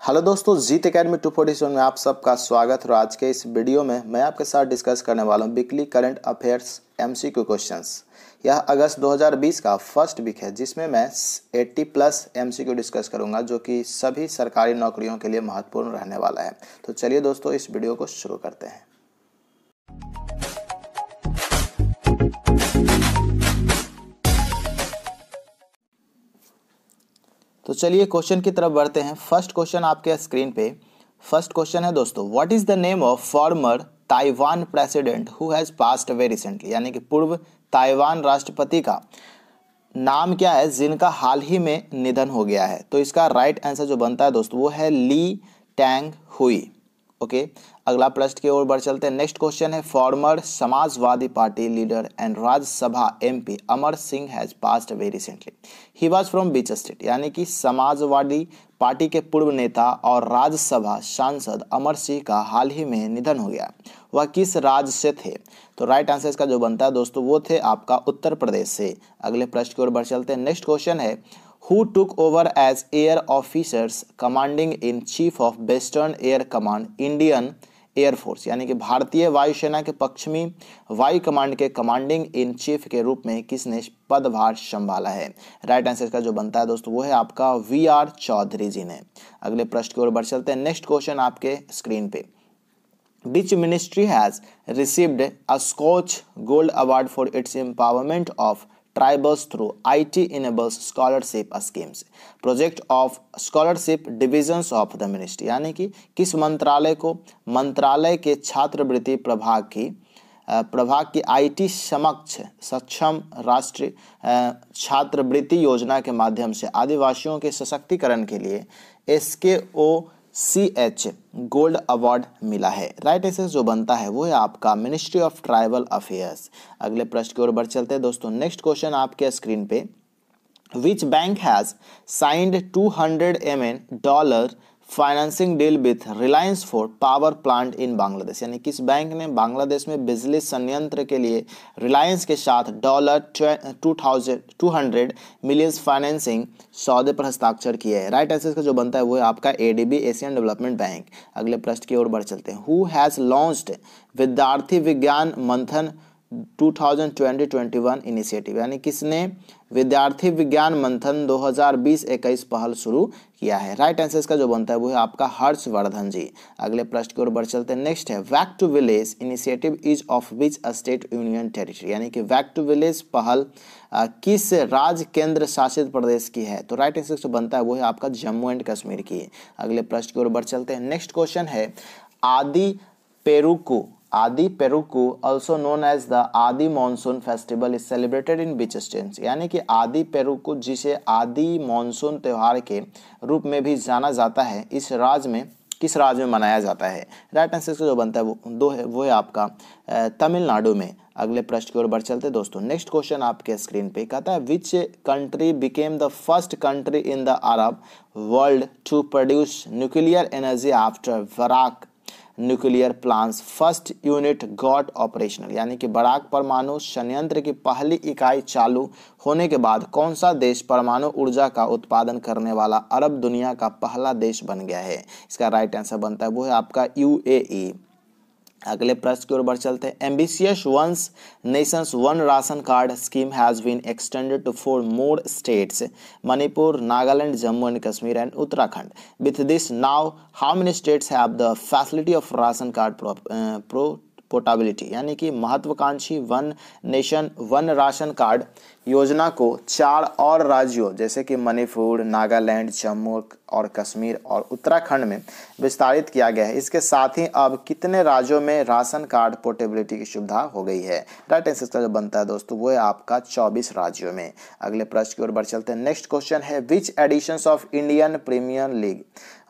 Hello दोस्तों, जीत academy 247 में आप सबका स्वागत है। और आज के इस वीडियो में मैं आपके साथ डिस्कस करने वाला हूं weekly current affairs MCQ questions. यह अगस्त 2020 का फर्स्ट वीक है जिसमें मैं 80 प्लस एमसीक्यू डिस्कस करूंगा जो कि सभी सरकारी नौकरियों के लिए महत्वपूर्ण रहने वाला है। तो चलिए दोस्तों, इस वीडियो को शुरू करते हैं। तो चलिए क्वेश्चन की तरफ बढ़ते हैं। फर्स्ट क्वेश्चन आपके स्क्रीन पे फर्स्ट क्वेश्चन है दोस्तों, what is the name of former Taiwan president who has passed away recently, यानी कि पूर्व ताइवान राष्ट्रपति का नाम क्या है जिनका हाल ही में निधन हो गया है। तो इसका राइट आंसर जो बनता है दोस्तों वो है ली टैंग हुई। ओके, अगला प्रश्न की ओर बढ़ चलते हैं। नेक्स्ट क्वेश्चन है, farmer Samajwadi party leader and Rajya Sabha MP Amar Singh has passed away recently, he was from beach state, यानी कि समाजवादी पार्टी के पूर्व नेता और राज्यसभा सांसद अमर सिंह का हाल ही में निधन हो गया। वह किस राज्य से थे? तो राइट आंसर इसका जो बनता है दोस्तों वो थे आपका उत्तर प्रदेश से। अगले प्रश्न की ओर बढ़ चलते हैं। नेक्स्ट क्वेश्चन है, who took over as air officers commanding in chief of Western Air Command Indian Air Force, यानी कि भारतीय वायुसेना के पश्चिमी वायु कमांड के कमांडिंग इन चीफ के रूप में किसने पदभार संभाला है? राइट आंसर का जो बनता है दोस्तों वो है आपका वी.आर. चौधरी जी ने। अगले प्रश्न की ओर बढ़ चलते हैं। नेक्स्ट क्वेश्चन आपके स्क्रीन पे, Which ministry has received a Scotch Gold Award for its empowerment of tribals through IT enables scholarship schemes, project of scholarship divisions of the ministry, यानी कि किस मंत्रालय को मंत्रालय के छात्रवृत्ति प्रभाग की आईटी सक्षम राष्ट्रीय छात्रवृत्ति योजना के माध्यम से आदिवासियों के सशक्तिकरण के लिए SKOCH गोल्ड अवार्ड मिला है। राइट आंसर जो बनता है वो है आपका मिनिस्ट्री ऑफ ट्राइबल अफेयर्स। अगले प्रश्न की ओर बढ़ चलते हैं दोस्तों। नेक्स्ट क्वेश्चन आपके स्क्रीन पे, which bank has signed $200 million financing deal with Reliance for power plant in Bangladesh, यानी किस बैंक ने बांग्लादेश में बिजली संयंत्र के लिए रिलायंस के साथ $200 मिलियन फाइनेंसिंग सौदे पर हस्ताक्षर किए हैं। राइट आंसर का जो बनता है वो है आपका एडीबी एशियन डेवलपमेंट बैंक। अगले प्रश्न की ओर बढ़ चलते हैं। हु हैज लॉन्च्ड विद्यार्थी विज्ञान मंथन 2020-21 इनिशिएटिव, यानी किसने विद्यार्थी विज्ञान मंथन 2020-21 पहल शुरू किया है? राइट आंसर इसका जो बनता है वो है आपका हर्षवर्धन जी। अगले प्रश्न की ओर बढ़ चलते हैं। नेक्स्ट है, back to village initiative is of which state union territory, यानी कि बैक टू विलेज पहल किस राज्य केंद्र शासित प्रदेश की है? तो राइट आंसर जो बनता है वो है आपका जम्मू एंड कश्मीर की। अगले प्रश्न की ओर बढ़ चलते हैं। नेक्स्ट क्वेश्चन है, आदि पेरुकू also known as the आदि monsoon festival is celebrated in which states, यानी कि आदि पेरुकू जिसे आदि मानसून त्योहार के रूप में भी जाना जाता है इस राज्य में किस राज्य में मनाया जाता है? राइट आंसर जो बनता है वो है आपका तमिलनाडु में। अगले प्रश्न की ओर बढ़ चलते दोस्तों। नेक्स्ट क्वेश्चन आपके स्क्रीन पे कहता है, which country became the first country in the Arab world to produce nuclear energy after Barakah nuclear plants first unit got operational, यानी कि बराक परमाणु संयंत्र की पहली इकाई चालू होने के बाद कौन सा देश परमाणु ऊर्जा का उत्पादन करने वाला अरब दुनिया का पहला देश बन गया है? इसका राइट आंसर बनता है वो है आपका यूएई। अगले प्रश्न की ओर बढ़ चलते हैं। Ambitious ones nations one ration card scheme has been extended to 4 more states, Manipur, Nagaland, Jammu and Kashmir and Uttarakhand. With this now how many states have the facility of ration card portability, यानी कि महत्वाकांक्षी one nation one ration card योजना को 4 और राज्यों जैसे कि मणिपुर, नागालैंड, जम्मू और कश्मीर और उत्तराखंड में विस्तारित किया गया है। इसके साथ ही अब कितने राज्यों में राशन कार्ड पोर्टेबिलिटी की सुविधा हो गई है? राइट आंसर का जो बनता है दोस्तों वो है आपका 24 राज्यों में। अगले प्रश्न की ओर बढ़ चलते हैं। नेक्स्ट क्वेश्चन है, which editions of Indian Premier League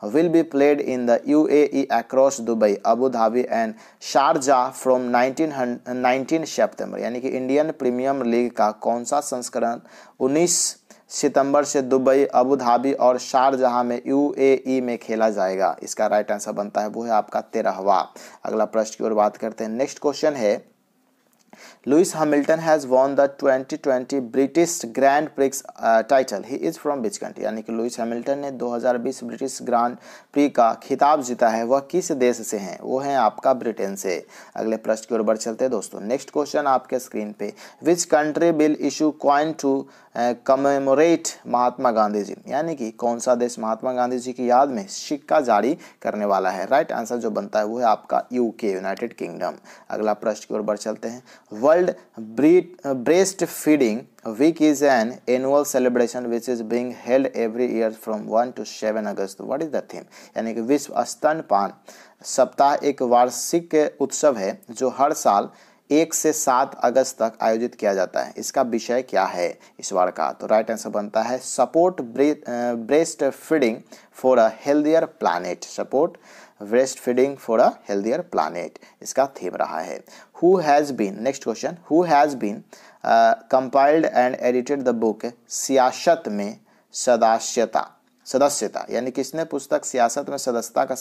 will be played in the UAE across Dubai, Abu Dhabi and Sharjah from 19 सितंबर, यानी कि इंडियन प्रीमियर लीग का कौन सा संस्करण 19 सितंबर से दुबई, अबू धाबी और शारजाह में यूएई में खेला जाएगा? इसका राइट आंसर बनता है वो है आपका 13वां। अगला प्रश्न की ओर बात करते हैं। नेक्स्ट क्वेश्चन है, Lewis Hamilton has won the 2020 British grand prix title, he is from which country, यानी कि लुइस हैमिल्टन ने 2020 ब्रिटिश ग्रांड प्री का खिताब जीता है, वह किस देश से हैं, वो है आपका ब्रिटेन से। अगले प्रश्न की ओर बढ़ चलते हैं दोस्तों। नेक्स्ट क्वेश्चन आपके स्क्रीन पे, which country will issue coin to commemorate Mahatma Gandhi ji, यानी कि कौन सा देश महात्मा गांधी जी की याद में सिक्का जारी करने वाला है। राइट आंसर जो बनता है वो है आपका यूके, यूनाइटेड किंगडम। अगला प्रश्न की ओर बढ़ चलते हैं। World breast feeding week is an annual celebration which is being held every year from 1 to 7 August, what is the theme, यानी कि विश्व स्तनपान सप्ताह एक वार्षिक उत्सव है जो हर साल 1 से 7 अगस्त तक आयोजित किया जाता है, इसका विषय क्या है इस बार का। तो राइट आंसर बनता है support breast feeding for a healthier planet, support breast feeding for a healthier planet, इसका थीम रहा है। Who has been, next question, who has been compiled and edited the book Siyasat में सदस्यता, यानी किसने पुस्तक सियासत में सदस्यता का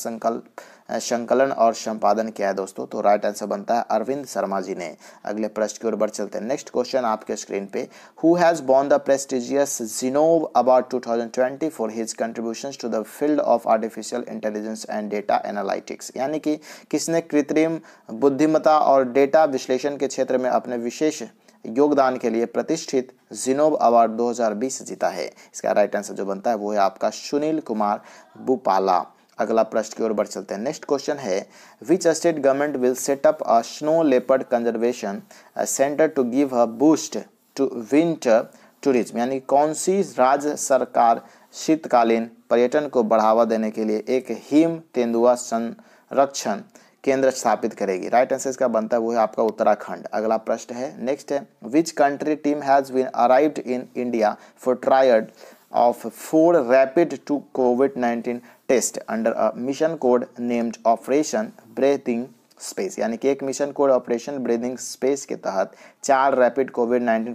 संकलन और संपादन किया है दोस्तों। तो राइट आंसर बनता है अरविंद शर्मा जी ने। अगले प्रश्न की ओर बढ़ चलते हैं। नेक्स्ट क्वेश्चन आपके स्क्रीन पे, who has won the prestigious Zinnov award 2020 for his contributions to the field of artificial intelligence and data analytics, यानी कि किसने कृत्रिम बुद्धिमत्ता और डेटा विश्लेषण के क्षेत्र में अपने विशेष योगदान के लिए प्रतिष्ठित जिनोव अवार्ड 2020 जीता है। इसका राइट आंसर जो बनता है वो है आपका सुनील कुमार बुपाला। अगला प्रश्न की ओर बढ़ चलते हैं। नेक्स्ट क्वेश्चन है, which state government will set up a snow leopard conservation centre to give a boost to winter tourism, यानी कौन सी राज्य सरकार शीतकालीन पर्यटन को बढ़ावा देने के लिए एक हिम तेंदुआ संरक्षण केंद्र स्थापित करेगी। राइट आंसर इसका बनता है वो है आपका उत्तराखंड। अगला प्रश्न है, नेक्स्ट है, which country team has been arrived in India for trial of 4 rapid to कोविड-19 test under a mission code named Operation Breathing Space, यानी कि एक mission code Operation Breathing Space के तहत 4 रैपिड कोविड-19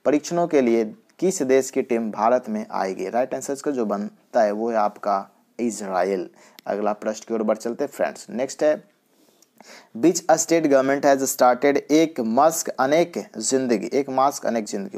परीक्षणों के लिए किस देश की टीम भारत में आएगी। राइट आंसर इसका जो बनता है वो है आपका इजराइल। अगला प्रश्न की ओर बढ़ चलते हैं फ्रेंड्स। नेक्स्ट है, which state government has started एक मास्क अनेक जिंदगी,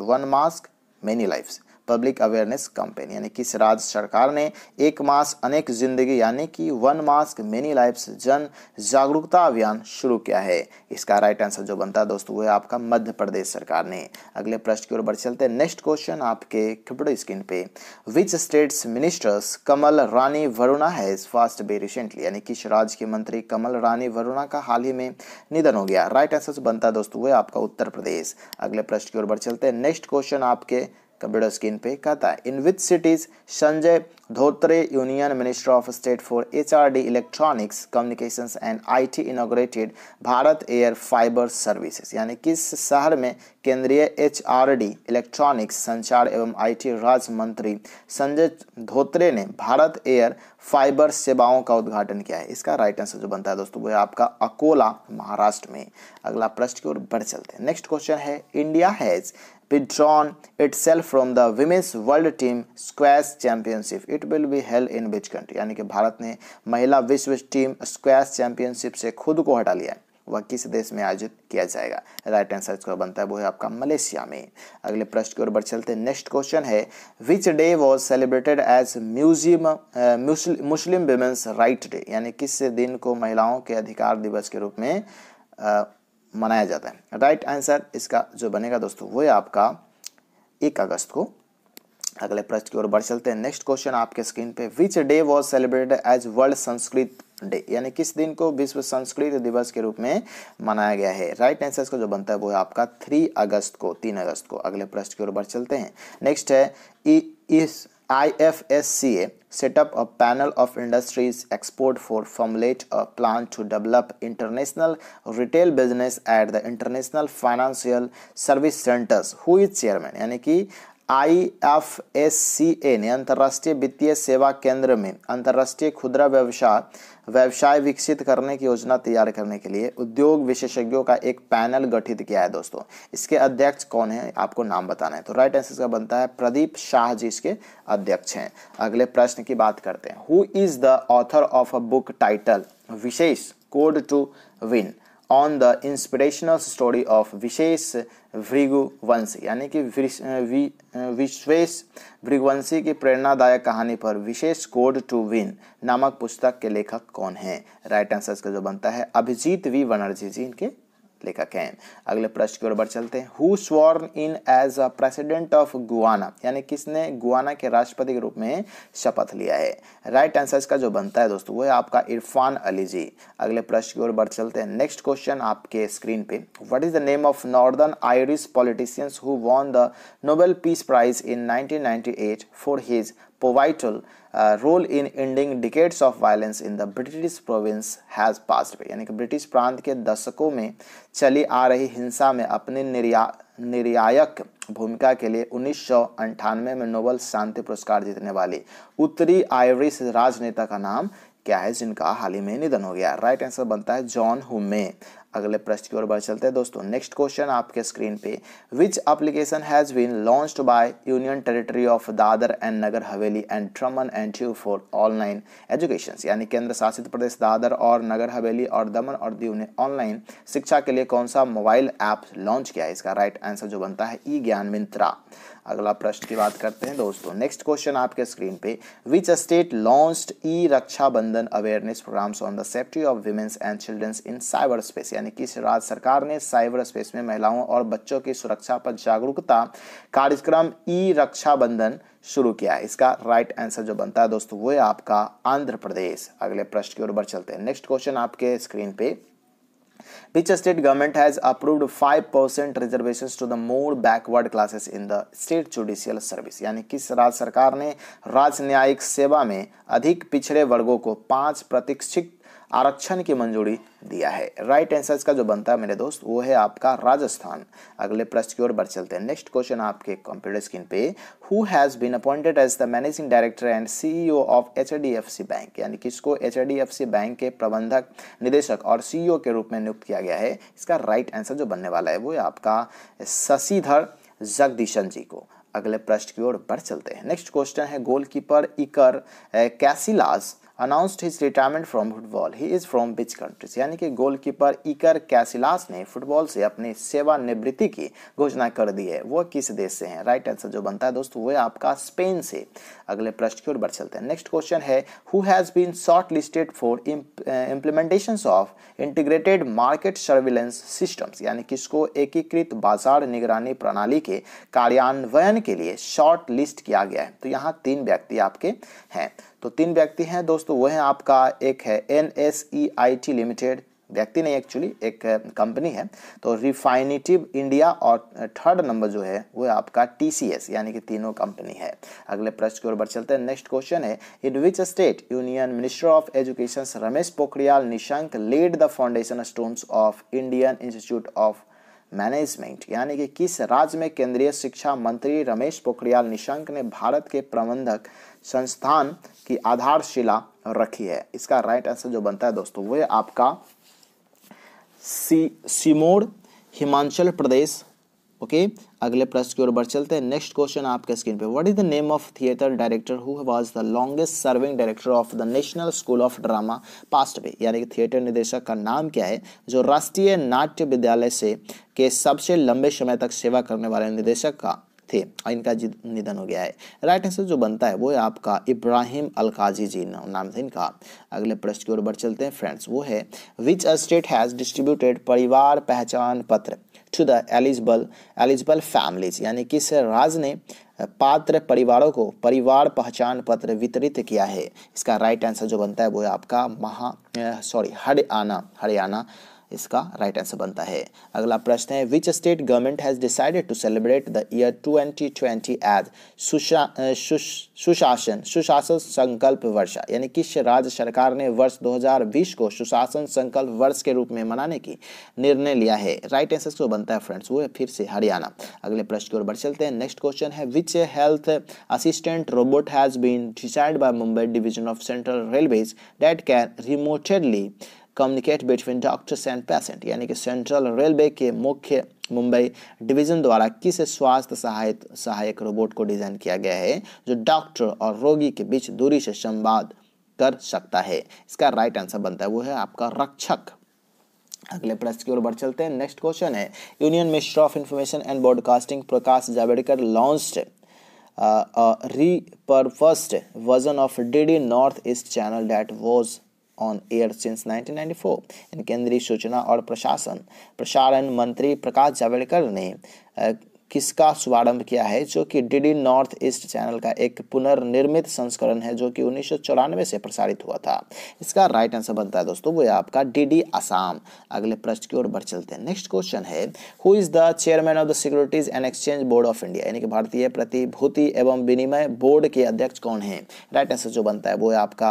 one mask many lifes public awareness campaign, यानी किस राज्य सरकार ने एक मास्क अनेक जिंदगी यानी कि वन मास्क मेनी लाइफ्स जन जागरूकता अभियान शुरू किया है। इसका राइट आंसर जो बनता है दोस्तों वो है आपका मध्य प्रदेश सरकार ने। अगले प्रश्न की ओर बढ़ चलते हैं। नेक्स्ट क्वेश्चन आपके कंप्यूटर स्क्रीन पे, which states ministers Kamal Rani Varuna has passed away recently, यानी किस राज्य की मंत्री कमल रानी वरुणा का हाल ही में निधन हो गया। राइट आंसर बनता है दोस्तों वो है आपका उत्तर प्रदेश। अगले प्रश्न की ओर बढ़ चलते हैं। नेक्स्ट क्वेश्चन आपके कंप्यूटर स्क्रीन पे कहता है, in which cities Sanjay Dhotre union minister of state for HRD electronics communications and IT inaugurated Bharat air fibre services, यानी किस शहर में केंद्रीय एचआरडी इलेक्ट्रॉनिक्स संचार एवं आईटी राज्य मंत्री संजय धोत्रे ने भारत एयर फाइबर सेवाओं का उद्घाटन किया है। इसका राइट आंसर जो बनता है दोस्तों वो है आपका अकोला महाराष्ट्र में। अगला प्रश्न की ओर बढ़ चलते हैं। नेक्स्ट क्वेश्चन है, India has withdrawn itself from the women's world team squash championship, it will be held in which country, यानी कि भारत ने महिला विश्व टीम स्क्वैश चैंपियनशिप से खुद को हटा लिया है, वह किस देश में आयोजित किया जाएगा। राइट आंसर इसका बनता है वो है आपका मलेशिया में। अगले प्रश्न की ओर बढ़ चलते हैं। नेक्स्ट क्वेश्चन है, which day was celebrated as Muslim women's right day, यानी किस दिन को महिलाओं के अधिकार दिवस के रूप में मनाया जाता है। राइट आंसर इसका जो बनेगा दोस्तों वो है आपका 1 अगस्त को। अगले प्रश्न की ओर बढ़ चलते हैं। नेक्स्ट क्वेश्चन आपके स्क्रीन पे, which day was celebrated as world Sanskrit day, यानी किस दिन को विश्व संस्कृत दिवस के रूप में मनाया गया है। राइट आंसर इसका जो बनता है वो है आपका 3 अगस्त को। अगले प्रश्न की ओर बढ़ चलते हैं। नेक्स्ट है, इस IFSCA set up a panel of industries export for formulate a plan to develop international retail business at the international financial service centers. Who is chairman? यानी कि IFSCA ने अंतर्राष्ट्रीय वित्तीय सेवा केंद्र में अंतर्राष्ट्रीय खुदरा व्यवसाय विकसित करने की योजना तैयार करने के लिए उद्योग विशेषज्ञों का एक पैनल गठित किया है दोस्तों। इसके अध्यक्ष कौन है आपको नाम बताना है। तो राइट आंसर का बनता है प्रदीप शाह जी इसके अध्यक्ष हैं। अगले प्रश्न की बात करते हैं। Who is the author of a book title Vishesh code to win on the inspirational story of Vishesh Bhriguvanshi, यानी कि विश्वेश भृगुवंशी की प्रेरणादायक कहानी पर विशेष कोड टू विन नामक पुस्तक के लेखक कौन हैं? राइट आंसर इसका जो बनता है अभिजीत वी बनर्जी जी इनके लेखक हैं। अगले प्रश्न की ओर बढ़ चलते हैं। Who sworn in as a president of Guyana, यानी किसने गुआना के राष्ट्रपति के रूप में शपथ लिया है? राइट आंसर इसका जो बनता है दोस्तों वो है आपका इरफान अली जी। अगले प्रश्न की ओर बढ़ चलते हैं। नेक्स्ट क्वेश्चन आपके स्क्रीन पे, what is the name of northern Irish politicians who won the Nobel peace prize in 1998 for his pivotal role in ending decades of violence in the British province has passed away, यानी कि British प्रांत के दशकों में चली आ रही हिंसा में अपनी निर्णायक भूमिका के लिए 1998 में नोबेल शांति पुरस्कार जीतने वाली उत्तरी आयरिश राजनेता का नाम क्या है जिनका हाल ही में निधन हो गया? राइट आंसर बनता है जॉन हुमे। अगले प्रश्न की ओर बढ़ चलते हैं दोस्तों। नेक्स्ट क्वेश्चन आपके स्क्रीन पे, which application has been launched by union territory of Dadra and Nagar Haveli and Daman and Diu for online education, यानी केंद्र शासित प्रदेश दादर और नगर हवेली और दमन और दीव ने ऑनलाइन शिक्षा के लिए कौन सा मोबाइल ऐप लॉन्च किया है? इसका राइट आंसर जो बनता है ई ज्ञान मित्रा। अगला प्रश्न की बात करते हैं दोस्तों। नेक्स्ट क्वेश्चन आपके स्क्रीन पे, which state launched e Rakshabandhan awareness programmes on the safety of womens and childrens in cyber space, यानी किस राज्य सरकार ने साइबर स्पेस में महिलाओं और बच्चों की सुरक्षा पर जागरूकता कार्यक्रम ई रक्षाबंधन शुरू किया है? इसका राइट आंसर जो बनता है दोस्तों वो है आपका आंध्र प्रदेश। अगले प्रश्न की ओर बढ़ चलते हैं। नेक्स्ट क्वेश्चन आपके स्क्रीन पे, which state government has approved 5% reservations to the more backward classes in the state judicial service, यानी किस राज्य सरकार ने राज्य न्यायिक सेवा में अधिक पिछड़े वर्गों को 5% आरक्षण की मंजूरी दिया है? राइट आंसर इसका जो बनता है मेरे दोस्त वो है आपका राजस्थान। अगले प्रश्न की ओर बढ़ चलते हैं। नेक्स्ट क्वेश्चन आपके कंप्यूटर स्क्रीन पे, who has been appointed as the managing director and CEO of HDFC bank, यानी किसको एचडीएफसी बैंक के प्रबंधक निदेशक और सीईओ के रूप में नियुक्त किया गया है? इसका राइट आंसर जो बनने वाला है वो है आपका शशिधर जगदीशन जी को। अगले प्रश्न की ओर बढ़ चलते हैं। नेक्स्ट क्वेश्चन है, goalkeeper Iker Casillas announced his retirement from football. He is from which countries, यानी कि गोलकीपर इकर कैसिलास ने फुटबॉल से अपनी सेवानिवृत्ति की घोषणा कर दी है, वो किस देश से हैं? राइट आंसर जो बनता है दोस्तों वो है आपका स्पेन से। अगले प्रश्न की ओर बढ़ चलते हैं। नेक्स्ट क्वेश्चन है, who has been shortlisted for implementations of integrated market surveillance systems, यानी किसको एकीकृत बाजार निगरानी प्रणाली के कार्यान्वयन के लिए शॉर्ट लिस्ट किया गया है? तो यहाँ 3 व्यक्ति आपके हैं। तो 3 व्यक्ति हैं दोस्तों, वो है आपका, एक है NSEIT लिमिटेड, व्यक्ति नहीं एक्चुअली एक कंपनी है, तो रिफाइनेटिव इंडिया, और थर्ड नंबर जो है वो है आपका TCS, यानी कि तीनों कंपनी है। अगले प्रश्न की ओर बढ़ चलते हैं। नेक्स्ट क्वेश्चन है, in which state union minister of education Ramesh Pokhriyal Nishank laid the foundation stones of Indian Institute of Management, यानी कि किस राज्य में केंद्रीय शिक्षा मंत्री रमेश पोखरियाल निशंक ने भारत के प्रबंधक संस्थान की आधारशिला रखी है? इसका राइट आंसर जो बनता है दोस्तों वो है आपका सिमोर, हिमाचल प्रदेश। ओके, अगले प्रश्न की ओर बढ़ चलते हैं। नेक्स्ट क्वेश्चन आपके स्क्रीन पे, what is the name of theatre director who was the longest serving director of the national school of drama passed away, यानी कि थिएटर निदेशक का नाम क्या है जो राष्ट्रीय नाट्य विद्यालय से के सबसे लंबे समय तक सेवा करने वाले निदेशक का थे, इनका निधन हो गया है? राइट आंसर जो बनता है वो है आपका इब्राहिम अलकाजी जी नाम था इनका। अगले प्रश्न की ओर बढ़ चलते हैं फ्रेंड्स, वो है, विच स्टेट हैज डिस्ट्रीब्यूटेड परिवार पहचान पत्र टू द एलिजिबल फैमिलीज, यानी किस राज्य ने पात्र परिवारों को परिवार पहचान पत्र वितरित किया है? इसका राइट आंसर जो बनता है वो है आपका हरियाणा इसका राइट आंसर बनता है। अगला प्रश्न है, which state government has decided to celebrate the year 2020 as Sushasan Sankalp वर्ष, यानी किस राज्य सरकार ने वर्ष 2020 को सुशासन संकल्प वर्ष के रूप में मनाने की निर्णय लिया है? राइट आंसर जो बनता है फ्रेंड्स वो है फिर से हरियाणा। अगले प्रश्न की ओर बढ़ चलते हैं। नेक्स्ट क्वेश्चन है, which health assistant robot has been designed by Mumbai division of central railways that can remotedly communicate between doctors and patient, यानी कि सेंट्रल रेलवे के मुख्य मुंबई डिवीजन द्वारा किस स्वास्थ्य सहायक रोबोट को डिजाइन किया गया है जो डॉक्टर और रोगी के बीच दूरी से संवाद कर सकता है? इसका राइट आंसर बनता है वो है आपका रक्षक। अगले प्रश्न की ओर बढ़ चलते हैं। नेक्स्ट क्वेश्चन है, union minister of information and broadcasting Prakash Javadekar launched repurposed version of DD North East channel that was on air since 1994। इन केंद्रीय सूचना और प्रसारण मंत्री प्रकाश जावड़ेकर ने किसका शुभारंभ किया है, जो कि डीडी नॉर्थ ईस्ट चैनल का एक पुनर्निर्मित संस्करण है जो कि 1994 से प्रसारित हुआ था। इसका राइट आंसर बनता है दोस्तों वो है आपका डीडी असम। अगले प्रश्न की ओर बढ़ चलते हैं। नेक्स्ट क्वेश्चन है, who is the chairman of the securities and exchange board of India, यानी कि भारतीय प्रतिभूति एवं विनिमय बोर्ड के अध्यक्ष कौन है। राइट आंसर जो बनता है वो है आपका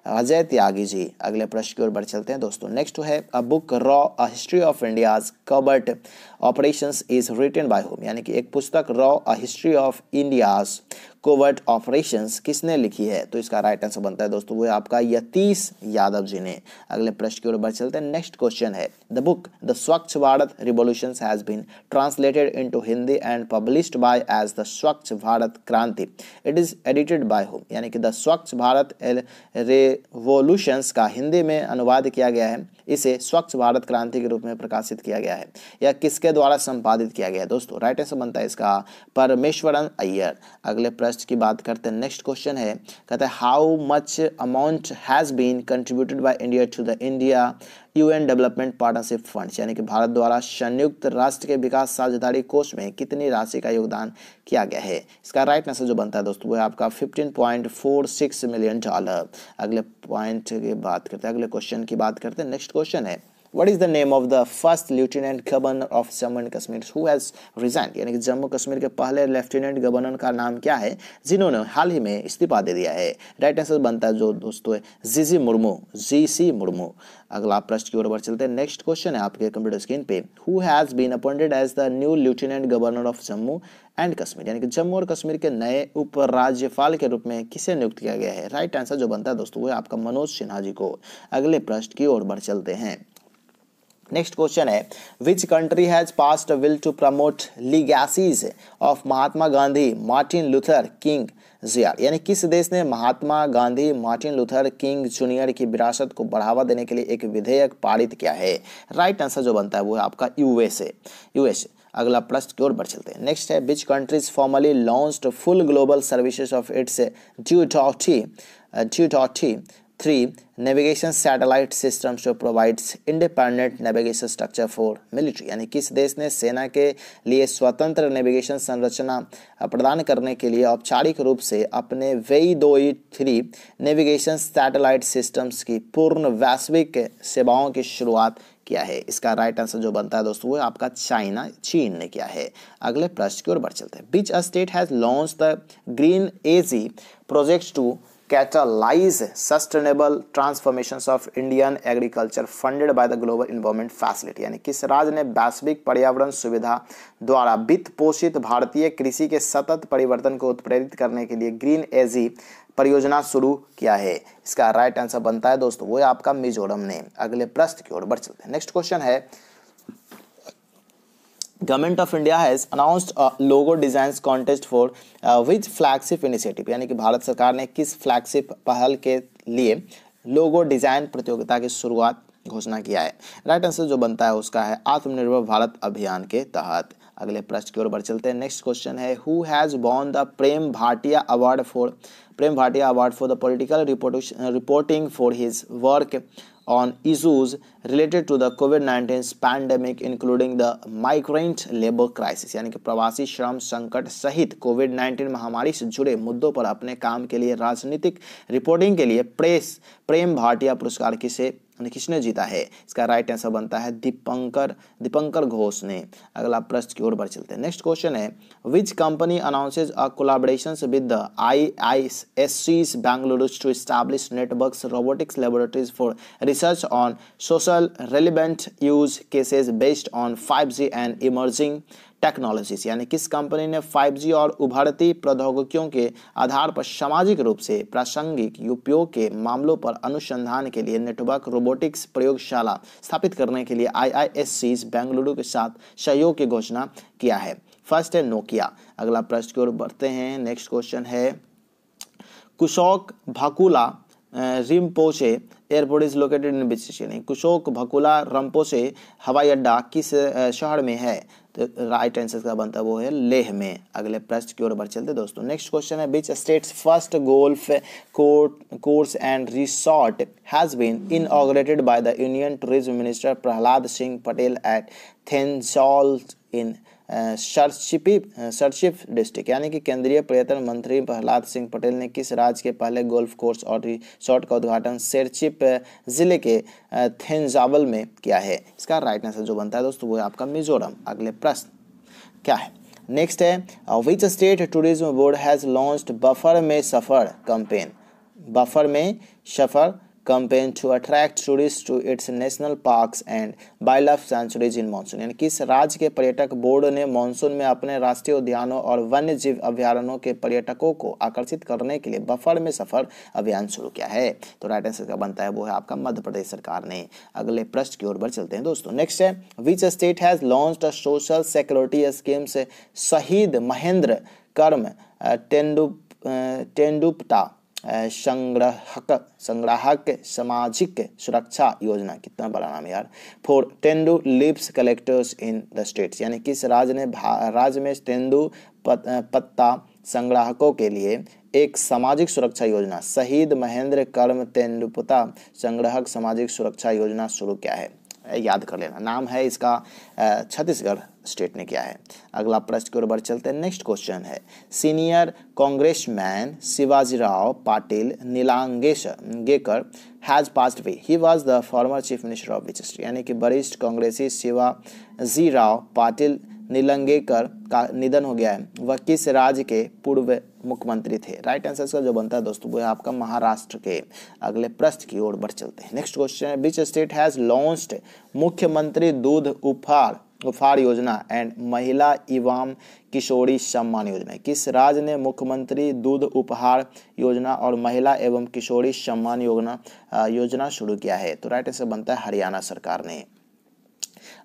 अजय त्यागी जी। अगले प्रश्न की ओर बढ़ चलते हैं दोस्तों। नेक्स्ट है, अ बुक रॉ a history of India's covert operations is written by whom, यानी कि एक पुस्तक रॉ a history of India's covert operations किसने लिखी है। तो इसका राइट आंसर बनता है दोस्तों वो है आपका यतीश यादव जी ने। अगले प्रश्न की ओर बढ़ चलते हैं। नेक्स्ट क्वेश्चन है, the book the Swachh Bharat revolutions has been translated into Hindi and published by as the Swachh Bharat Kranti, it is edited by whom, यानी कि द स्वच्छ भारत रिवॉल्यूशंस का हिंदी में अनुवाद किया गया है, इसे स्वच्छ भारत क्रांति के रूप में प्रकाशित किया गया है, यह किसके द्वारा संपादित किया गया है दोस्तों। राइट आंसर बनता है इसका परमेश्वरन अय्यर। अगले प्रश्न की बात करते हैं। नेक्स्ट क्वेश्चन है, कहता है how much amount has been contributed by India to the India UN development partnership funds, यानी कि भारत द्वारा संयुक्त राष्ट्र के विकास साझेदारी कोष में कितनी राशि का योगदान किया गया है। इसका राइट आंसर जो बनता है दोस्तों वो है आपका $15.46 मिलियन। अगले पॉइंट की बात करते हैं, अगले क्वेश्चन की बात करते हैं। नेक्स्ट क्वेश्चन है, What is the name of the first lieutenant governor of Jammu and Kashmir who has resigned, यानी कि जम्मू कश्मीर के पहले लेफ्टिनेंट गवर्नर का नाम क्या है जिन्होंने हाल ही में इस्तीफा दे दिया है। राइट आंसर बनता है जो दोस्तों है जीसी मुर्मू। अगला प्रश्न की ओर बढ़ चलते हैं। नेक्स्ट क्वेश्चन है आपके कंप्यूटर स्क्रीन पे, who has been appointed as the new lieutenant governor of Jammu and Kashmir, यानी कि जम्मू और कश्मीर के नए उपराज्यपाल के रूप में किसे नियुक्त किया गया है। राइट आंसर जो बनता है दोस्तों वो है आपका मनोज सिन्हा जी को। अगले प्रश्न की ओर बढ़ चलते हैं। नेक्स्ट क्वेश्चन है, which country has passed a bill to promote legacies of Mahatma Gandhi Martin Luther King Junior, यानी किस देश ने Mahatma Gandhi Martin Luther King Junior की विरासत को बढ़ावा देने के लिए एक विधेयक पारित किया है। राइट आंसर जो बनता है वो है आपका यूएसए। अगला प्रश्न की ओर बढ़ चलते हैं। नेक्स्ट है, which countries formally launched full global services of its G.3 navigation satellite systems to provides independent navigation structure for military, यानी किस देश ने सेना के लिए स्वतंत्र नेविगेशन संरचना प्रदान करने के लिए औपचारिक रूप से अपने G.3 नेविगेशन सैटेलाइट सिस्टम्स की पूर्ण वैश्विक सेवाओं की शुरुआत किया है। इसका राइट आंसर जो बनता है दोस्तों वो आपका चीन ने किया है। अगले प्रश्न की ओर बढ़ चलते हैं। Which state has launch the green AG project to catalyze sustainable transformations of Indian agriculture funded by the Global Environment Facility, यानी किस राज्य ने वैश्विक पर्यावरण सुविधा द्वारा वित्त पोषित भारतीय कृषि के सतत परिवर्तन को उत्प्रेरित करने के लिए ग्रीन एजी परियोजना शुरू किया है। इसका राइट आंसर बनता है दोस्तों वो है आपका मिजोरम ने। अगले प्रश्न की ओर बढ़ चलते हैं। नेक्स्ट क्वेश्चन है, government of India has announced a logo designs contest for which flagship initiative, यानी कि भारत सरकार ने किस फ्लैगशिप पहल के लिए लोगो डिजाइन प्रतियोगिता की शुरुआत घोषणा किया है। राइट आंसर जो बनता है उसका है आत्मनिर्भर भारत अभियान के तहत। अगले प्रश्न की ओर बढ़ चलते हैं। नेक्स्ट क्वेश्चन है, who has won the Prem Bhatia award for the political reporting for his work on issues related to the COVID-19 pandemic including the migrant labor crisis, यानी कि प्रवासी श्रम संकट सहित कोविड-19 महामारी से जुड़े मुद्दों पर अपने काम के लिए राजनीतिक रिपोर्टिंग के लिए प्रेम भाटिया पुरस्कार किसने जीता है। इसका राइट आंसर बनता है दीपंकर घोष ने। अगला प्रश्न की ओर बढ़ चलते हैं। नेक्स्ट क्वेश्चन है, which company announces a collaboration with the IISC's Bengaluru to establish networks robotics laboratories for research on social relevant use cases based on 5G and emerging technologies, यानी किस कंपनी ने 5G और उभरती प्रौद्योगिकियों के आधार पर सामाजिक रूप से प्रासंगिक उपयोग के मामलों पर अनुसंधान के लिए नेटवर्क रोबोटिक्स प्रयोगशाला स्थापित करने के लिए IISC's बेंगलुरु के साथ सहयोग की घोषणा किया है। फर्स्ट है नोकिया। अगला प्रश्न की ओर बढ़ते हैं। नेक्स्ट क्वेश्चन है, Kushok Bakula Rimpoche airport is located in which city? Kushok Bakula Rimpoche हवाई अड्डा किस शहर में है? तो राइट आंसर का बनता है वो है लेह में। अगले प्रश्न की ओर बढ़ चलते दोस्तों। नेक्स्ट क्वेश्चन है which state's first golf course and resort has been inaugurated by the union tourism minister Prahlad Singh Patel at Thenzawl in Serchhip district? यानी कि केंद्रीय पर्यटन मंत्री प्रहलाद सिंह पटेल ने किस राज्य के पहले गोल्फ कोर्स और रिसोर्ट का उद्घाटन सेरचिप जिले के थेंजावल में किया है? इसका राइट आंसर जो बनता है दोस्तों वो है आपका मिजोरम। अगले प्रश्न क्या है? नेक्स्ट है which state tourism board has launched buffer में सफर कैंपेन? बफर में सफर campaign to attract tourists to its national parks and wildlife sanctuaries in monsoon? यानी किस राज्य के पर्यटक बोर्ड ने मानसून में अपने राष्ट्रीय उद्यानों और वन्य जीव अभ्यारण्यों के पर्यटकों को आकर्षित करने के लिए बफर में सफर अभियान शुरू किया है? तो राइट आंसर का बनता है वो है आपका मध्य प्रदेश सरकार ने। अगले प्रश्न की ओर बढ़ चलते हैं दोस्तों। नेक्स्ट है which state has launched a social security schemes शहीद महेंद्र कर्म तेंदुपत्ता संग्राहक सामाजिक सुरक्षा योजना? कितना बड़ा नाम यार। For tendu leaves collectors in the states? यानी किस राज्य में तेंदु पत्ता संग्राहकों के लिए एक सामाजिक सुरक्षा योजना शहीद महेंद्र कर्म तेंदुपत्ता संग्राहक सामाजिक सुरक्षा योजना शुरू किया है? याद कर लेना, नाम है इसका छत्तीसगढ़ स्टेट ने किया है। अगला प्रश्न की ओर बढ़ चलते हैं। नेक्स्ट क्वेश्चन है senior congressman Shivajirao Patil Nilangekar has passed away. He was the former chief minister of which state? यानी कि वरिष्ठ कांग्रेसी शिवाजीराव पाटिल नीलंगेकर का निधन हो गया है। वह किस राज्य के पूर्व मुख्यमंत्री थे? राइट आंसर का जो बनता है दोस्तों वो है आपका महाराष्ट्र के। अगले प्रश्न की ओर बढ़ चलते हैं। नेक्स्ट क्वेश्चन है विच स्टेट हैज लॉन्च्ड मुख्यमंत्री दूध उपहार योजना एंड महिला एवं किशोरी सम्मान योजना? किस राज्य ने मुख्यमंत्री दूध उपहार योजना और महिला एवं किशोरी सम्मान योजना शुरू किया है? तो राइट आंसर बनता है हरियाणा सरकार ने।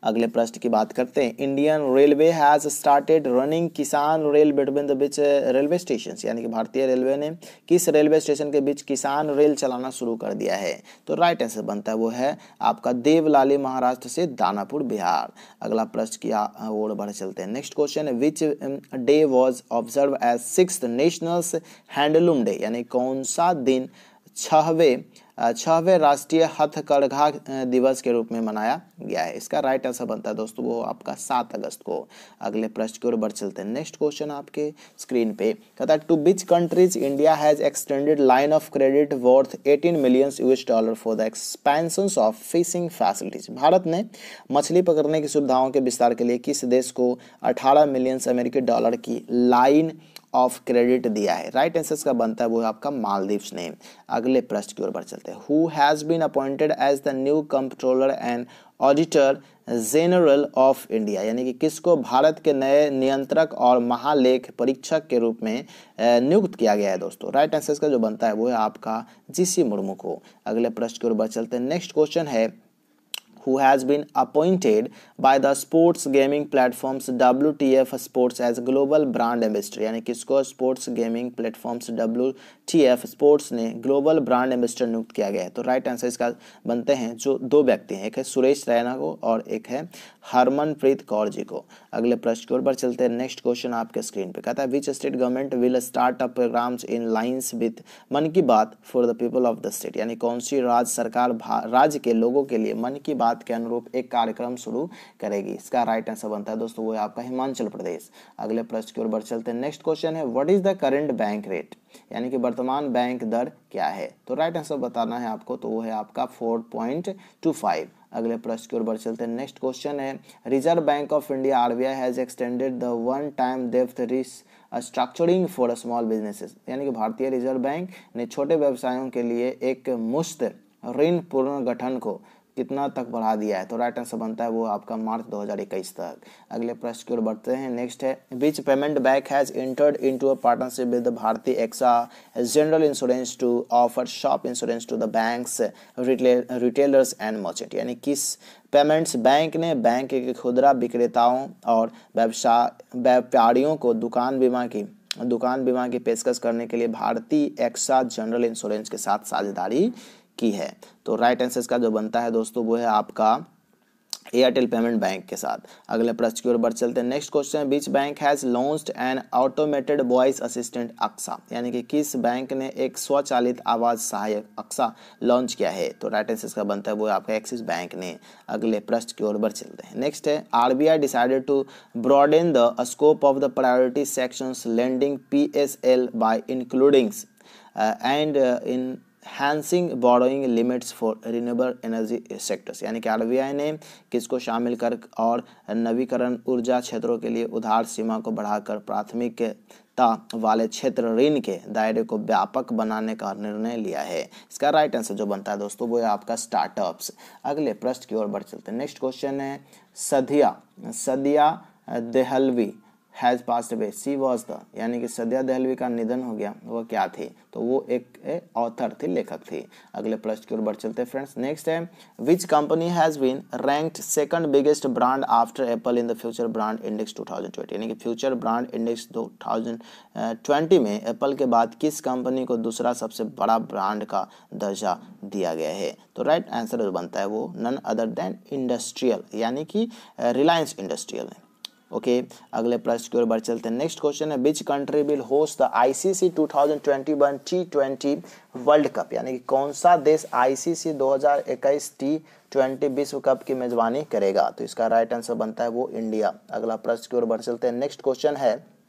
अगले प्रश्न की बात करते हैं। Indian railway has started running Kisan rail between the beach railway station? यानी कि भारतीय रेलवे ने किस रेलवे स्टेशन के बीच किसान रेल चलाना शुरू कर दिया है? तो राइट आंसर बनता है वो है आपका देवलाली महाराष्ट्र से दानापुर बिहार। अगला प्रश्न की ओर बढ़ चलते हैं। नेक्स्ट क्वेश्चन है which day was observe as 6th national handloom day? यानी कौन सा दिन छठवें राष्ट्रीय हथकरघा दिवस के रूप में मनाया गया है? इसका राइट आंसर बनता है दोस्तों वो आपका 7 अगस्त को। अगले प्रश्न की ओर बढ़ चलते हैं। नेक्स्ट क्वेश्चन आपके स्क्रीन पे कहता है to which countries India has extended line of credit worth $18 million for the expansion of fishing facilities? Bharat ने मछली पकड़ने की सुविधाओं के विस्तार के लिए किस देश को $18 मिलियन अमेरिकी डॉलर की लाइन ऑफ क्रेडिट दिया है? राइट आंसर का बनता है वो है आपका मालदीव्स ने। अगले प्रश्न की ओर बढ़ चलते हैं। Who has been appointed as the new controller and auditor general of India? यानी कि किसको भारत के नए नियंत्रक और महालेख परीक्षक के रूप में नियुक्त किया गया है दोस्तों? राइट आंसर का जो बनता है वो है आपका जीसी मुर्मू को। अगले प्रश्न की ओर बढ़ चलते हैं। नेक्स्ट क्वेश्चन है who has been appointed by the sports gaming platforms WTF Sports as global brand ambassador? यानी किसको sports gaming platforms WTF sports ने ग्लोबल ब्रांड एम्बेसडर नियुक्त किया गया है? तो राइट आंसर इसका बनते हैं जो 2 व्यक्ति हैं, एक है सुरेश रैना को और एक है हरमनप्रीत कौर जी को। अगले प्रश्न की ओर बढ़ चलते हैं। नेक्स्ट क्वेश्चन आपके स्क्रीन पे कहता है which state government will start up programmes in lines with Mann ki Baat for the people of the state? यानी कौन सी राज्य सरकार राज्य के लोगों के लिए मन की बात के अनुरूप एक कार्यक्रम शुरू करेगी? इसका राइट आंसर बनता है दोस्तों वो है आपका हिमाचल प्रदेश। अगले प्रश्न की ओर बढ़ चलते हैं। नेक्स्ट क्वेश्चन है what is the current bank rate? यानी कि वर्तमान बैंक दर क्या है? तो राइट आंसर बताना है आपको, तो वो है आपका 4.25। अगले प्रश्न की ओर बढ़ चलते हैं। नेक्स्ट क्वेश्चन है reserve bank of India RBI has extended the one time डेब्ट स्ट्रक्चरिंग फॉर स्मॉल बिजनेसेस? यानी कि भारतीय रिजर्व बैंक ने छोटे व्यवसायों के लिए एक मुश्त ऋण पुनर्गठन को कितना तक बढ़ा दिया है? तो राइट आंसर बनता है वो आपका मार्च 2021 तक। अगले प्रश्न की ओर बढ़ते हैं। नेक्स्ट है which payment bank has entered into a partnership with Bharti AXA general insurance to offer shop insurance to the banks retailers and merchant? यानी किस पेमेंट्स बैंक ने बैंक के खुदरा विक्रेताओं और व्यापारियों को दुकान बीमा की दुकान बीमा की पेशकश करने के लिए भारतीय एक्सा जनरल इंश्योरेंस के साथ साझेदारी की है। तो राइट आंसर का जो बनता है दोस्तों वो है आपका एयरटेल पेमेंट बैंक के साथ। अगले प्रश्न की ओर बढ़ चलते हैं। Next question, which bank has launched an automated voice assistant Axaa, यानी कि किस बैंक ने एक स्वचालित आवाज सहायक अक्सा लॉन्च किया है। तो राइट आंसर का बनता है वो आपका एक्सिस बैंक ने। अगले प्रश्न की ओर बढ़ चलते हैं। नेक्स्ट है, RBI decided to broaden the scope of the priority sections lending PSL by including and enhancing borrowing limits for renewable energy sectors, यानी कि आरबीआई ने किसको शामिल कर और नवीकरण ऊर्जा क्षेत्रों के लिए उधार सीमा को बढ़ाकर प्राथमिकता वाले क्षेत्र ऋण के दायरे को व्यापक बनाने का निर्णय लिया है। इसका राइट आंसर जो बनता है दोस्तों वो है आपका स्टार्टअप्स। अगले प्रश्न की ओर बढ़ चलते हैं। नेक्स्ट क्वेश्चन है, Sadia Dehlavi has passed away, she was the, यानी कि सदिया देहलवी का निधन हो गया, वो क्या थी। तो वो एक ऑथर थी, लेखक थी। अगले प्रश्न की ओर बढ़ चलते हैं फ्रेंड्स। नेक्स्ट है, which company has been ranked second biggest brand after Apple in the future brand index 2020, यानी कि फ्यूचर ब्रांड इंडेक्स 2020 में एप्पल के बाद किस कंपनी को दूसरा सबसे बड़ा ब्रांड का दर्जा दिया गया है। तो राइट आंसर जो बनता है वो नन अदर देन इंडस्ट्रियल, यानी कि रिलायंस इंडस्ट्रियल है। ओके अगले प्रश्न की ओर बढ़ चलते हैं। नेक्स्ट क्वेश्चन है, which country will host the ICC 2021 T20 world cup, यानी कि कौन सा देश आईसीसी 2021 T20 विश्व कप की मेजबानी करेगा। तो इसका राइट आंसर बनता है वो इंडिया। अगला प्रश्न की ओर बढ़ चलते हैं। नेक्स्ट क्वेश्चन है,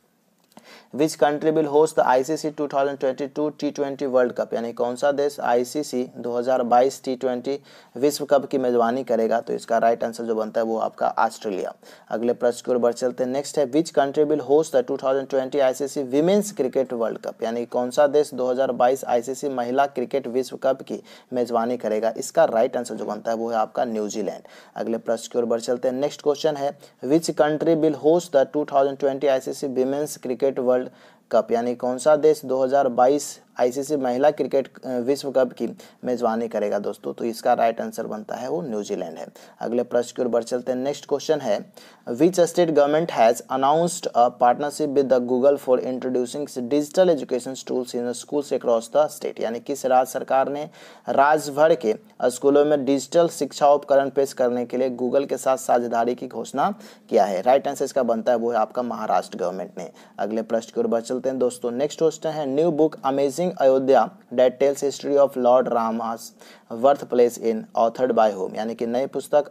which country will host the ICC 2022 T20 world cup, यानी कौन सा देश आईसीसी 2022 T20 विश्व कप की मेजबानी करेगा। तो इसका राइट आंसर जो बनता है वो आपका ऑस्ट्रेलिया। अगले प्रश्न की ओर बढ़ चलते हैं। नेक्स्ट है, which country will host the 2020 ICC women's cricket world cup, यानी कौन सा देश 2022 आईसीसी महिला क्रिकेट विश्व कप की मेजबानी करेगा। इसका राइट आंसर जो बनता है वो है आपका न्यूजीलैंड। अगले प्रश्न की ओर बढ़ चलते हैं। नेक्स्ट क्वेश्चन है, which country will host the 2020 ICC women's cricket world cup, यानी कौन सा देश 2022 आईसीसी महिला क्रिकेट विश्व कप की मेजबानी करेगा दोस्तों। तो इसका राइट आंसर बनता है वो न्यूजीलैंड है। अगले प्रश्न की ओर बढ़ चलते हैं। नेक्स्ट क्वेश्चन है, which state government has announced a partnership with the Google for introducing digital education tools in schools across the state, यानी किस राज्य सरकार ने राज्य भर के स्कूलों में डिजिटल शिक्षा उपकरण पेश करने के लिए गूगल के साथ साझेदारी की घोषणा किया है। राइट आंसर इसका बनता है वो है आपका महाराष्ट्र गवर्नमेंट ने। अगले प्रश्न की ओर बढ़ चलते हैं दोस्तों। नेक्स्ट क्वेश्चन है, new book amazing Ayodhya that tells history of Lord रामास birth place in authored bye whom, यानी कि नई पुस्तक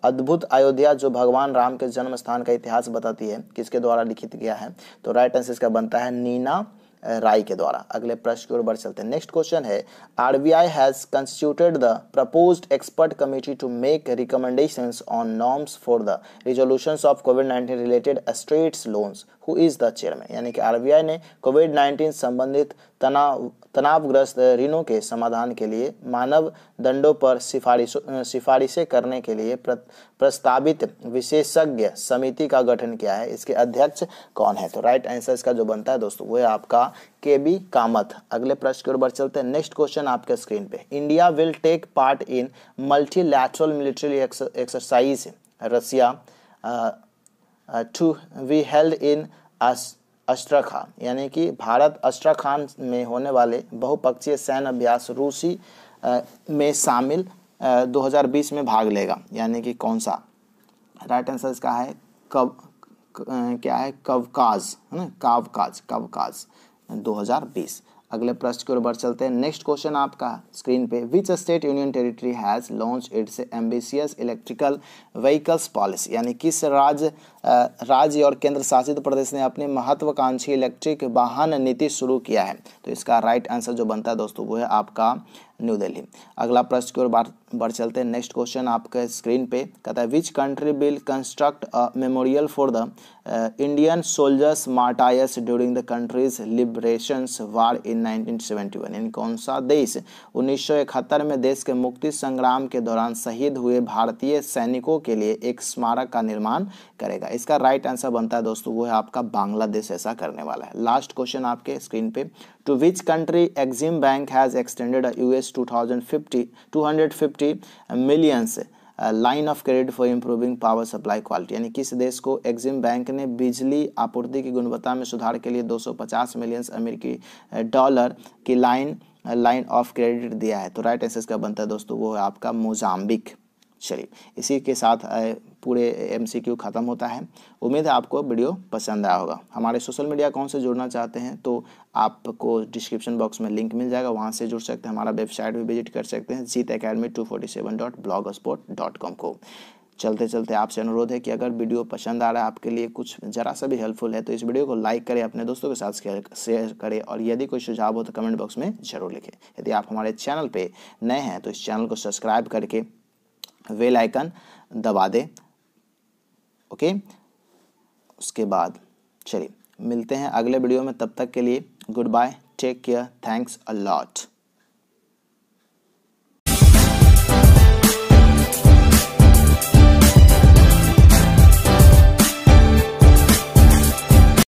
अद्भुत अयोध्या जो भगवान राम के जन्म स्थान का इतिहास बताती है, किसके द्वारा लिखित गया है। तो राइट आंसर इसका बनता है नीना राय के द्वारा। अगले प्रश्न की ओर बढ़ चलते हैं। नेक्स्ट क्वेश्चन है, RBI has constituted the proposed expert committee to make recommendations on norms for the resolutions of कोविड-19 related stress loans, who is the chairman, यानी कि आरबीआई ने कोविड-19 संबंधित तनावग्रस्त ऋणों के समाधान के लिए मानव दंडों पर सिफारिशें करने के लिए प्रस्तावित विशेषज्ञ समिति का गठन किया है। इसके अध्यक्ष कौन है। तो राइट आंसर इसका जो बनता है दोस्तों वो है आपका केबी कामत। अगले प्रश्न की ओर बढ़ चलते हैं। नेक्स्ट क्वेश्चन आपके स्क्रीन पे, India will take part in multilateral military exercise Russia to be held in Astrakhan, यानी कि भारत अस्ट्राखान में होने वाले बहुपक्षीय सैन्य अभ्यास रूसी में शामिल 2020 में भाग लेगा, यानी कि कौन सा। राइट आंसर इसका है क्या है, कवकाज, है ना, कवकाज 2020। अगले प्रश्न की ओर बढ़ चलते हैं। नेक्स्ट क्वेश्चन आपका स्क्रीन पे, which state union territory has launch its ambitious electrical vehicles policy, यानी किस राज्य और केंद्र शासित प्रदेश ने अपनी महत्वाकांक्षी इलेक्ट्रिक वाहन नीति शुरू किया है। तो इसका राइट आंसर जो बनता है दोस्तों वो है आपका न्यू दिल्ली। अगला प्रश्न की ओर बढ़ चलते हैं। नेक्स्ट क्वेश्चन आपके स्क्रीन पे कहता है, which country will construct a memorial for the Indian soldiers martyrs during the country's liberation war in 1971, यानी कौन सा देश 1971 में देश के मुक्ति संग्राम के दौरान शहीद हुए भारतीय सैनिकों के लिए एक स्मारक का निर्माण करेगा। इसका राइट आंसर बनता है दोस्तों वो है आपका बांग्लादेश ऐसा करने वाला है। लास्ट क्वेश्चन आपके स्क्रीन पे, to which country EXIM bank has extended US $250 million line of credit for improving power supply quality, यानी किस देश को एक्सिम बैंक ने बिजली आपूर्ति की गुणवत्ता में सुधार के लिए 250 मिलियन अमेरिकी डॉलर की लाइन ऑफ क्रेडिट दिया है। तो राइट आंसर का बनता है दोस्तों वो है आपका मोजाम्बिक। चलिए इसी के साथ पूरे MCQ खत्म होता है। उम्मीद है आपको वीडियो पसंद आया होगा। हमारे सोशल मीडिया अकाउंट से जुड़ना चाहते हैं तो आपको डिस्क्रिप्शन बॉक्स में लिंक मिल जाएगा, वहां से जुड़ सकते हैं। हमारा वेबसाइट भी विजिट कर सकते हैं jeetacademy247.blogspot.com को। चलते चलते आपसे अनुरोध है कि अगर वीडियो पसंद आ रहा है, आपके लिए कुछ जरा सा भी हेल्पफुल है, तो इस वीडियो को लाइक करें, अपने दोस्तों के साथ शेयर करें, और यदि कोई सुझाव हो तो कमेंट बॉक्स में जरूर लिखें। यदि आप हमारे चैनल पे नए हैं तो इस चैनल को सब्सक्राइब करके बेल आइकन दबा दें। ओके, उसके बाद चलिए मिलते हैं अगले वीडियो में, तब तक के लिए goodbye, take care, thanks a lot.